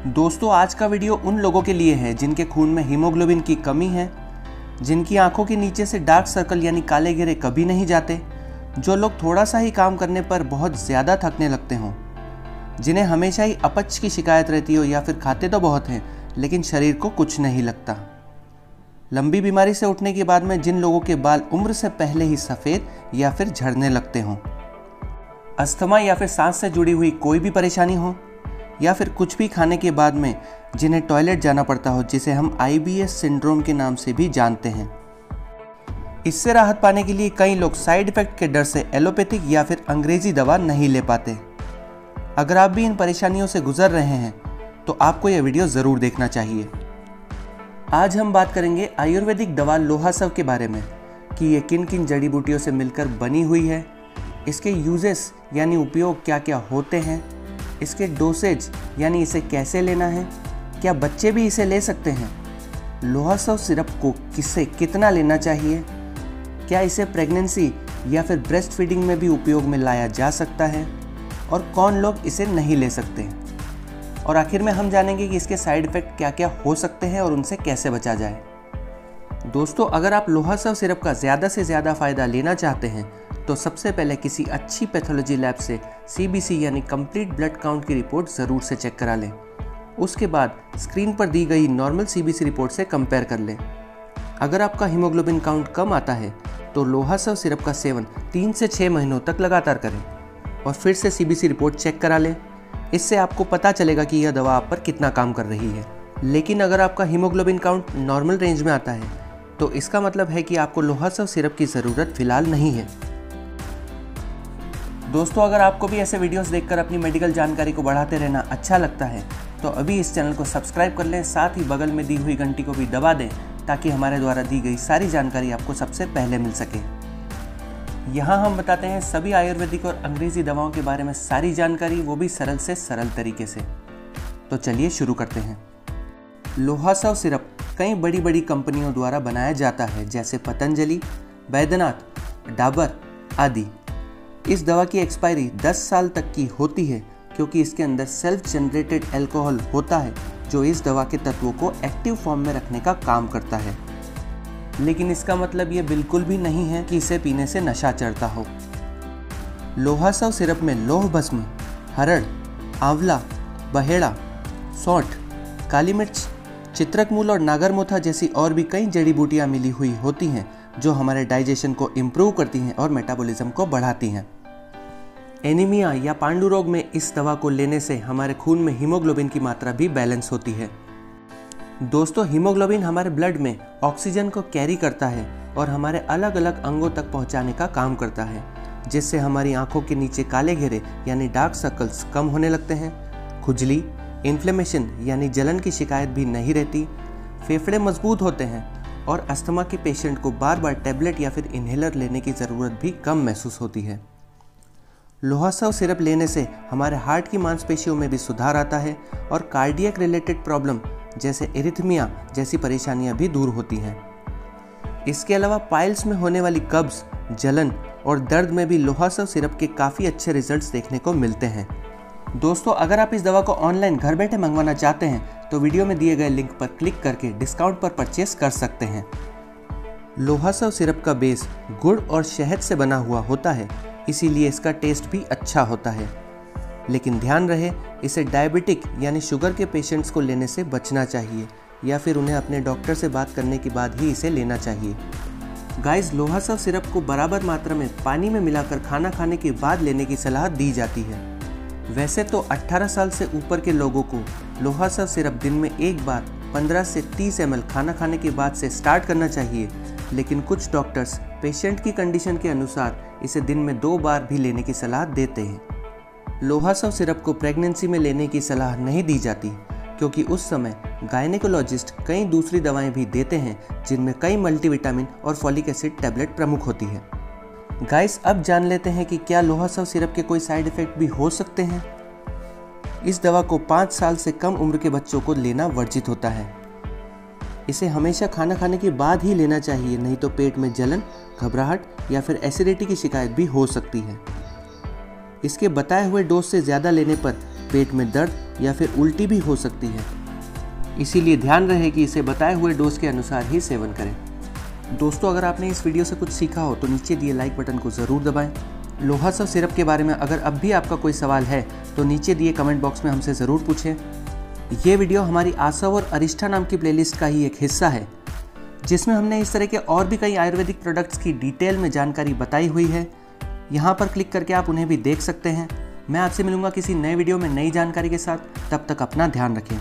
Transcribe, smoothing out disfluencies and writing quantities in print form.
दोस्तों आज का वीडियो उन लोगों के लिए है जिनके खून में हीमोग्लोबिन की कमी है, जिनकी आंखों के नीचे से डार्क सर्कल यानी काले घेरे कभी नहीं जाते, जो लोग थोड़ा सा ही काम करने पर बहुत ज़्यादा थकने लगते हों, जिन्हें हमेशा ही अपच की शिकायत रहती हो या फिर खाते तो बहुत हैं लेकिन शरीर को कुछ नहीं लगता। लंबी बीमारी से उठने के बाद में जिन लोगों के बाल उम्र से पहले ही सफ़ेद या फिर झड़ने लगते हों, अस्थमा या फिर सांस से जुड़ी हुई कोई भी परेशानी हो, या फिर कुछ भी खाने के बाद में जिन्हें टॉयलेट जाना पड़ता हो, जिसे हम IBS सिंड्रोम के नाम से भी जानते हैं। इससे राहत पाने के लिए कई लोग साइड इफ़ेक्ट के डर से एलोपैथिक या फिर अंग्रेजी दवा नहीं ले पाते। अगर आप भी इन परेशानियों से गुजर रहे हैं तो आपको यह वीडियो ज़रूर देखना चाहिए। आज हम बात करेंगे आयुर्वेदिक दवा लोहासव के बारे में कि ये किन किन जड़ी बूटियों से मिलकर बनी हुई है, इसके यूजेस यानी उपयोग क्या क्या होते हैं, इसके डोसेज यानी इसे कैसे लेना है, क्या बच्चे भी इसे ले सकते हैं, लोहासव सिरप को किससे कितना लेना चाहिए, क्या इसे प्रेगनेंसी या फिर ब्रेस्ट फीडिंग में भी उपयोग में लाया जा सकता है और कौन लोग इसे नहीं ले सकते हैं, और आखिर में हम जानेंगे कि इसके साइड इफ़ेक्ट क्या क्या हो सकते हैं और उनसे कैसे बचा जाए। दोस्तों अगर आप लोहासव सिरप का ज़्यादा से ज़्यादा फ़ायदा लेना चाहते हैं तो सबसे पहले किसी अच्छी पैथोलॉजी लैब से CBC यानी कंप्लीट ब्लड काउंट की रिपोर्ट ज़रूर से चेक करा लें। उसके बाद स्क्रीन पर दी गई नॉर्मल CBC रिपोर्ट से कंपेयर कर लें। अगर आपका हीमोग्लोबिन काउंट कम आता है तो लोहासव सिरप का सेवन 3 से 6 महीनों तक लगातार करें और फिर से CBC रिपोर्ट चेक करा लें। इससे आपको पता चलेगा कि यह दवा आप पर कितना काम कर रही है। लेकिन अगर आपका हीमोग्लोबिन काउंट नॉर्मल रेंज में आता है तो इसका मतलब है कि आपको लोहासव सिरप की ज़रूरत फ़िलहाल नहीं है। दोस्तों अगर आपको भी ऐसे वीडियोस देखकर अपनी मेडिकल जानकारी को बढ़ाते रहना अच्छा लगता है तो अभी इस चैनल को सब्सक्राइब कर लें, साथ ही बगल में दी हुई घंटी को भी दबा दें ताकि हमारे द्वारा दी गई सारी जानकारी आपको सबसे पहले मिल सके। यहाँ हम बताते हैं सभी आयुर्वेदिक और अंग्रेजी दवाओं के बारे में सारी जानकारी, वो भी सरल से सरल तरीके से। तो चलिए शुरू करते हैं। लोहासव सिरप कई बड़ी बड़ी कंपनियों द्वारा बनाया जाता है जैसे पतंजलि, बैद्यनाथ, डाबर आदि। इस दवा की एक्सपायरी 10 साल तक की होती है क्योंकि इसके अंदर सेल्फ जनरेटेड अल्कोहल होता है जो इस दवा के तत्वों को एक्टिव फॉर्म में रखने का काम करता है। लेकिन इसका मतलब ये बिल्कुल भी नहीं है कि इसे पीने से नशा चढ़ता हो। लोहासव सिरप में लौह भस्म, हरड़, आंवला, बहेड़ा, सौंठ, काली मिर्च, चित्रकमूल और नागरमोथा जैसी और भी कई जड़ी बूटियाँ मिली हुई होती हैं जो हमारे डाइजेशन को इम्प्रूव करती हैं और मेटाबॉलिज्म को बढ़ाती हैं। एनीमिया या पांडु रोग में इस दवा को लेने से हमारे खून में हीमोग्लोबिन की मात्रा भी बैलेंस होती है। दोस्तों हीमोग्लोबिन हमारे ब्लड में ऑक्सीजन को कैरी करता है और हमारे अलग अलग अंगों तक पहुंचाने का काम करता है, जिससे हमारी आंखों के नीचे काले घेरे यानी डार्क सर्कल्स कम होने लगते हैं, खुजली, इन्फ्लेमेशन यानी जलन की शिकायत भी नहीं रहती, फेफड़े मजबूत होते हैं और अस्थमा के पेशेंट को बार बार टैबलेट या फिर इन्हेलर लेने की ज़रूरत भी कम महसूस होती है। लोहासव सिरप लेने से हमारे हार्ट की मांसपेशियों में भी सुधार आता है और कार्डियक रिलेटेड प्रॉब्लम जैसे एरिथमिया जैसी परेशानियां भी दूर होती हैं। इसके अलावा पाइल्स में होने वाली कब्ज, जलन और दर्द में भी लोहासव सिरप के काफ़ी अच्छे रिजल्ट्स देखने को मिलते हैं। दोस्तों अगर आप इस दवा को ऑनलाइन घर बैठे मंगवाना चाहते हैं तो वीडियो में दिए गए लिंक पर क्लिक करके डिस्काउंट पर परचेस कर सकते हैं। लोहासव सिरप का बेस गुड़ और शहद से बना हुआ होता है, इसीलिए इसका टेस्ट भी अच्छा होता है। लेकिन ध्यान रहे इसे डायबिटिक यानी शुगर के पेशेंट्स को लेने से बचना चाहिए या फिर उन्हें अपने डॉक्टर से बात करने के बाद ही इसे लेना चाहिए। गाइस लोहासव सिरप को बराबर मात्रा में पानी में मिलाकर खाना खाने के बाद लेने की सलाह दी जाती है। वैसे तो 18 साल से ऊपर के लोगों को लोहासव सिरप दिन में एक बार 15 से 30 ml खाना खाने के बाद से स्टार्ट करना चाहिए, लेकिन कुछ डॉक्टर्स पेशेंट की कंडीशन के अनुसार इसे दिन में 2 बार भी लेने की सलाह देते हैं। लोहासव सिरप को प्रेगनेंसी में लेने की सलाह नहीं दी जाती क्योंकि उस समय गायनेकोलॉजिस्ट कई दूसरी दवाएं भी देते हैं जिनमें कई मल्टीविटामिन और फॉलिक एसिड टैबलेट प्रमुख होती है। गाइस अब जान लेते हैं कि क्या लोहासव सिरप के कोई साइड इफ़ेक्ट भी हो सकते हैं। इस दवा को 5 साल से कम उम्र के बच्चों को लेना वर्जित होता है। इसे हमेशा खाना खाने के बाद ही लेना चाहिए, नहीं तो पेट में जलन, घबराहट या फिर एसिडिटी की शिकायत भी हो सकती है। इसके बताए हुए डोज से ज़्यादा लेने पर पेट में दर्द या फिर उल्टी भी हो सकती है। इसीलिए ध्यान रहे कि इसे बताए हुए डोज के अनुसार ही सेवन करें। दोस्तों, अगर आपने इस वीडियो से कुछ सीखा हो तो नीचे दिए लाइक बटन को ज़रूर दबाएं। लोहासव सिरप के बारे में अगर अब भी आपका कोई सवाल है तो नीचे दिए कमेंट बॉक्स में हमसे ज़रूर पूछें। ये वीडियो हमारी आसव और अरिष्ठा नाम की प्लेलिस्ट का ही एक हिस्सा है, जिसमें हमने इस तरह के और भी कई आयुर्वेदिक प्रोडक्ट्स की डिटेल में जानकारी बताई हुई है। यहाँ पर क्लिक करके आप उन्हें भी देख सकते हैं। मैं आपसे मिलूंगा किसी नए वीडियो में नई जानकारी के साथ। तब तक अपना ध्यान रखें।